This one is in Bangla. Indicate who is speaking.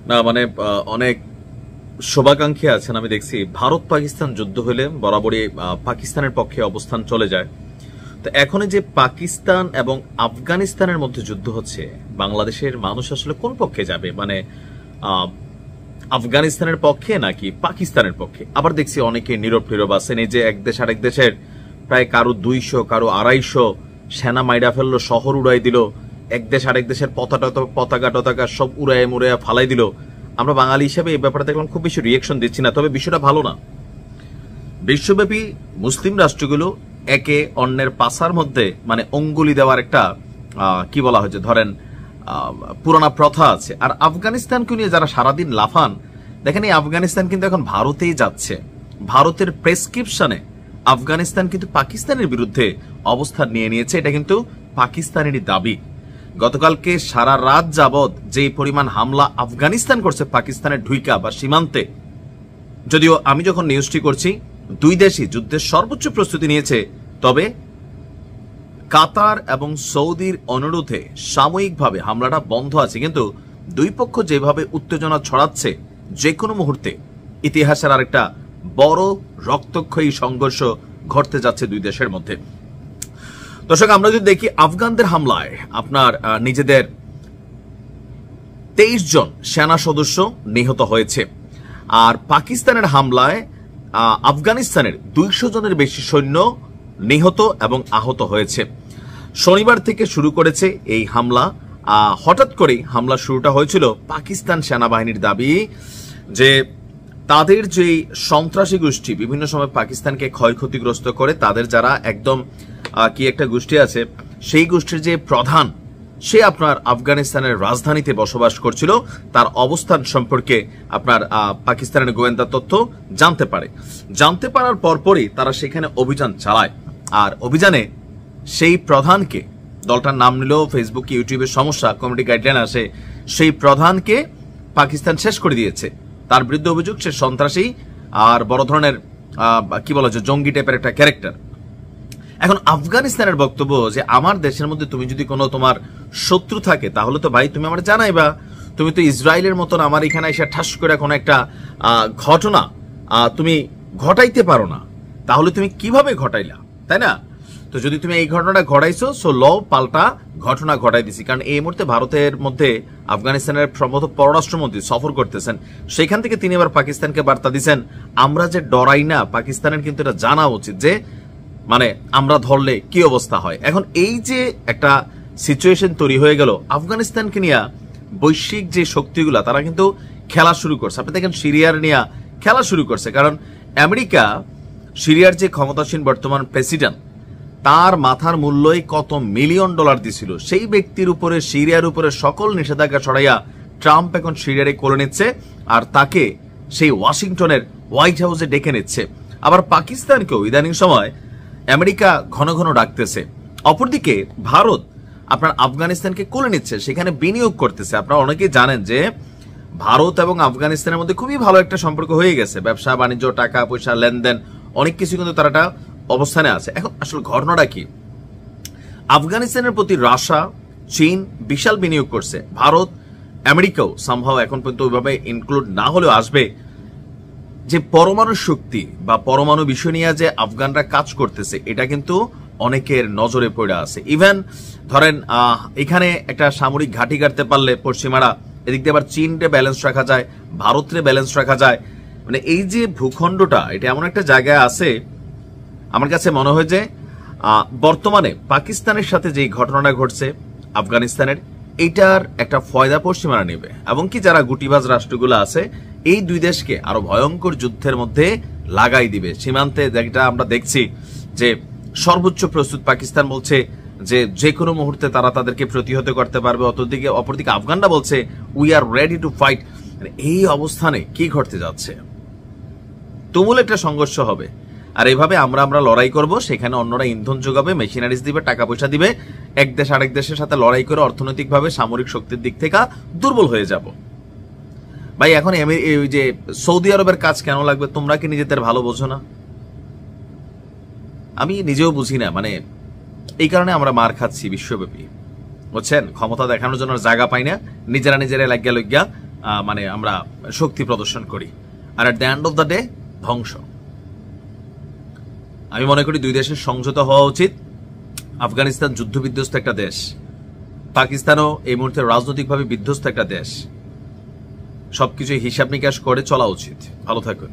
Speaker 1: না মানে অনেক শুভাকাঙ্ক্ষী আছেন। আমি দেখছি ভারত পাকিস্তান যুদ্ধ হলে বরাবরই পাকিস্তানের পক্ষে অবস্থান চলে যায়। তো এখন যে পাকিস্তান এবং আফগানিস্তানের মধ্যে যুদ্ধ হচ্ছে, বাংলাদেশের মানুষ আসলে কোন পক্ষে যাবে? মানে আফগানিস্তানের পক্ষে নাকি পাকিস্তানের পক্ষে? আবার দেখছি অনেকে নীরব নীরব আছেন। এই যে এক দেশ আরেক দেশের প্রায় কারো 200 কারো 250 সেনা মাইরা ফেললো, শহর উড়াই দিল, এক দেশ আরেক দেশের পতাকা টতাকা সব উড়াইয়া মুড়াইয়া ফালাই দিল। আমরা বাঙালি হিসেবে এই ব্যাপারে দেখলাম খুব বেশি রিয়েকশন দিচ্ছি না, তবে বিষয়টা ভালো না। বিশ্বব্যাপী মুসলিম রাষ্ট্রগুলো একে অন্যের পাছার মধ্যে মানে অঙ্গুলি দেওয়ার একটা কি বলা হয়েছে ধরেন পুরানা প্রথা আছে। আর আফগানিস্তানকে নিয়ে যারা সারাদিন লাফান, দেখেন এই আফগানিস্তান কিন্তু এখন ভারতেই যাচ্ছে। ভারতের প্রেসক্রিপশনে আফগানিস্তান কিন্তু পাকিস্তানের বিরুদ্ধে অবস্থান নিয়ে নিয়েছে, এটা কিন্তু পাকিস্তানেরই দাবি। গতকালকে সারা রাত যাবৎ যে পরিমাণ হামলা আফগানিস্তান করছে পাকিস্তানের ঢুইকা বা সীমান্তে, যদিও আমি যখন নিউজটি করছি দুই দেশই যুদ্ধের সর্বোচ্চ প্রস্তুতি নিয়েছে, তবে কাতার এবং সৌদির অনুরোধে সাময়িকভাবে হামলাটা বন্ধ আছে। কিন্তু দুই পক্ষ যেভাবে উত্তেজনা ছড়াচ্ছে, যে কোনো মুহূর্তে ইতিহাসের আরেকটা বড় রক্তক্ষয়ী সংঘর্ষ ঘটতে যাচ্ছে দুই দেশের মধ্যে। দর্শক, আমরা যদি দেখি আফগানদের হামলায় আপনার নিজেদের 23 জন সেনা সদস্য নিহত হয়েছে, আর পাকিস্তানের হামলায় আফগানিস্তানের 200 জনের বেশি সৈন্য নিহত এবং আহত হয়েছে। শনিবার থেকে শুরু করেছে এই হামলা। হঠাৎ করেই হামলা শুরুটা হয়েছিল। পাকিস্তান সেনাবাহিনীর দাবি যে তাদের যে সন্ত্রাসী গোষ্ঠী বিভিন্ন সময় পাকিস্তানকে ক্ষয়ক্ষতিগ্রস্ত করে, তাদের যারা একদম কি একটা গোষ্ঠী আছে, সেই গোষ্ঠীর যে প্রধান, সে আপনার আফগানিস্তানের রাজধানীতে বসবাস করছিল। তার অবস্থান সম্পর্কে আপনার পাকিস্তানের গোয়েন্দা তথ্য জানতে পারার পরপরই তারা সেখানে অভিযান চালায়। আর অভিযানে সেই প্রধানকে, দলটার নাম নিল ফেসবুক ইউটিউবের সমস্যা, কমিউনিটি গাইডলাইন আসে, সেই প্রধানকে পাকিস্তান শেষ করে দিয়েছে। তার বিরুদ্ধে অভিযোগ সে সন্ত্রাসী আর বড় ধরনের কি বলা যায় জঙ্গি টাইপের একটা ক্যারেক্টার। এখন আফগানিস্তানের বক্তব্য যে আমার দেশের মধ্যে তুমি যদি কোনো তোমার শত্রু থাকে, তাহলে তো ভাই তুমি আমার জানাইবা। তুমি তো ইসরায়েলের মতন আমার এখানে এসে ঠাস করে কোনো একটা ঘটনা তুমি ঘটাইতে পারো না, তাহলে তুমি কিভাবে ঘটাইলা, তাই না? তো যদি তুমি এই ঘটনাটা ঘটাইছো, সো ল পাল্টা ঘটনা ঘটাই দিছি। কারণ এই মুহূর্তে ভারতের মধ্যে আফগানিস্তানের সম্ভবত পররাষ্ট্রমন্ত্রী সফর করতেছেন, সেখান থেকে তিনি এবার পাকিস্তানকে বার্তা দিচ্ছেন আমরা যে ডরাই না, পাকিস্তানের কিন্তু এটা জানা উচিত যে মানে আমরা ধরলে কি অবস্থা হয়। এখন এই যে একটা সিচুয়েশন তৈরি হয়ে গেল, আফগানিস্তানকে নিয়ে বৈশ্বিক যে শক্তিগুলা তারা কিন্তু খেলা শুরু করছে। আপনি দেখেন সিরিয়ার নিয়ে খেলা শুরু করছে, কারণ আমেরিকা সিরিয়ার যে ক্ষমতাসীন বর্তমান প্রেসিডেন্ট, তার মাথার মূল্যই কত $মিলিয়ন দিছিল। সেই ব্যক্তির উপরে, সিরিয়ার উপরে সকল নিষেধাজ্ঞা ছড়াইয়া ট্রাম্প এখন সিরিয়ারে করে নিচ্ছে, আর তাকে সেই ওয়াশিংটনের হোয়াইট হাউসে ডেকে নিচ্ছে। আবার পাকিস্তানকেও ইদানিং সময় আমেরিকা ঘন ঘন ডাকতেছে। অপরদিকে ভারত আপনার আফগানিস্তানকে কোলে নিচ্ছে, সেখানে বিনিয়োগ করতেছে। আপনারা অনেকেই জানেন যে ভারত এবং আফগানিস্তানের মধ্যে খুবই ভালো একটা সম্পর্ক হয়ে গেছে, ব্যবসা বাণিজ্য, টাকা পয়সা, লেনদেন, অনেক কিছু কিন্তু তারা একটা অবস্থানে আছে। এখন আসলে ঘটনাটা কি? আফগানিস্তানের প্রতি রাশিয়া, চীন বিশাল বিনিয়োগ করছে। ভারত, আমেরিকাও সম্ভব এখন পর্যন্ত ওইভাবে ইনক্লুড না হলেও আসবে। যে পরমাণু শক্তি বা পরমাণু বিষয় নিয়ে যে আফগানরা কাজ করতেছে, এটা কিন্তু অনেকের নজরে পড়ে আছে। ইভেন ধরেন এখানে একটা সামরিক ঘাঁটি গাড়তে পারলে পশ্চিমারা, এদিক দিয়ে আবার চীনরে ব্যালেন্স রাখা যায়, ভারতরে ব্যালেন্স রাখা যায়। মানে এই যে ভূখণ্ডটা, এটা এমন একটা জায়গায় আছে, আমার কাছে মনে হয় যে বর্তমানে পাকিস্তানের সাথে যে ঘটনাটা ঘটছে আফগানিস্তানের, এইটার একটা ফয়দা পশ্চিমারা নেবে, এবং কি যারা গুটিবাজ রাষ্ট্রগুলো আছে এই দুই দেশকে আরো ভয়ঙ্কর যুদ্ধের মধ্যে লাগাই দিবে। সীমান্তে যেটা আমরা দেখছি যে সর্বোচ্চ প্রস্তুত পাকিস্তান বলছে যে কোনো মুহূর্তে তারা তাদেরকে প্রতিহত করতে পারবে, অপরদিকে আফগানরা বলছে we are ready to fight. এই অবস্থানে কি ঘটতে যাচ্ছে? তুমুল একটা সংঘর্ষ হবে, আর এইভাবে আমরা লড়াই করব, সেখানে অন্যরা ইন্ধন যোগাবে, মেশিনারিজ দিবে, টাকা পয়সা দিবে। এক দেশ আরেক দেশের সাথে লড়াই করে অর্থনৈতিকভাবে, সামরিক শক্তির দিক থেকে দুর্বল হয়ে যাব। ভাই এখন ওই যে সৌদি আরবের কাজ কেন লাগবে? তোমরা কি নিজেদের ভালো বোঝো না? আমি নিজেও বুঝি না। মানে এই কারণে আমরা মার খাচ্ছি বিশ্বব্যাপী, বুঝছেন? ক্ষমতা দেখানোর জন্য জায়গা পাই না, নিজেরা লজ্ঞা মানে আমরা শক্তি প্রদর্শন করি, আর at the end of the day ধ্বংস। আমি মনে করি দুই দেশের সমঝোতা হওয়া উচিত। আফগানিস্তান যুদ্ধ বিধ্বস্ত একটা দেশ, পাকিস্তানও এই মুহূর্তে রাজনৈতিকভাবে বিধ্বস্ত একটা দেশ। সবকিছু হিসাব নিকাশ করে চলা উচিত। ভালো থাকুন।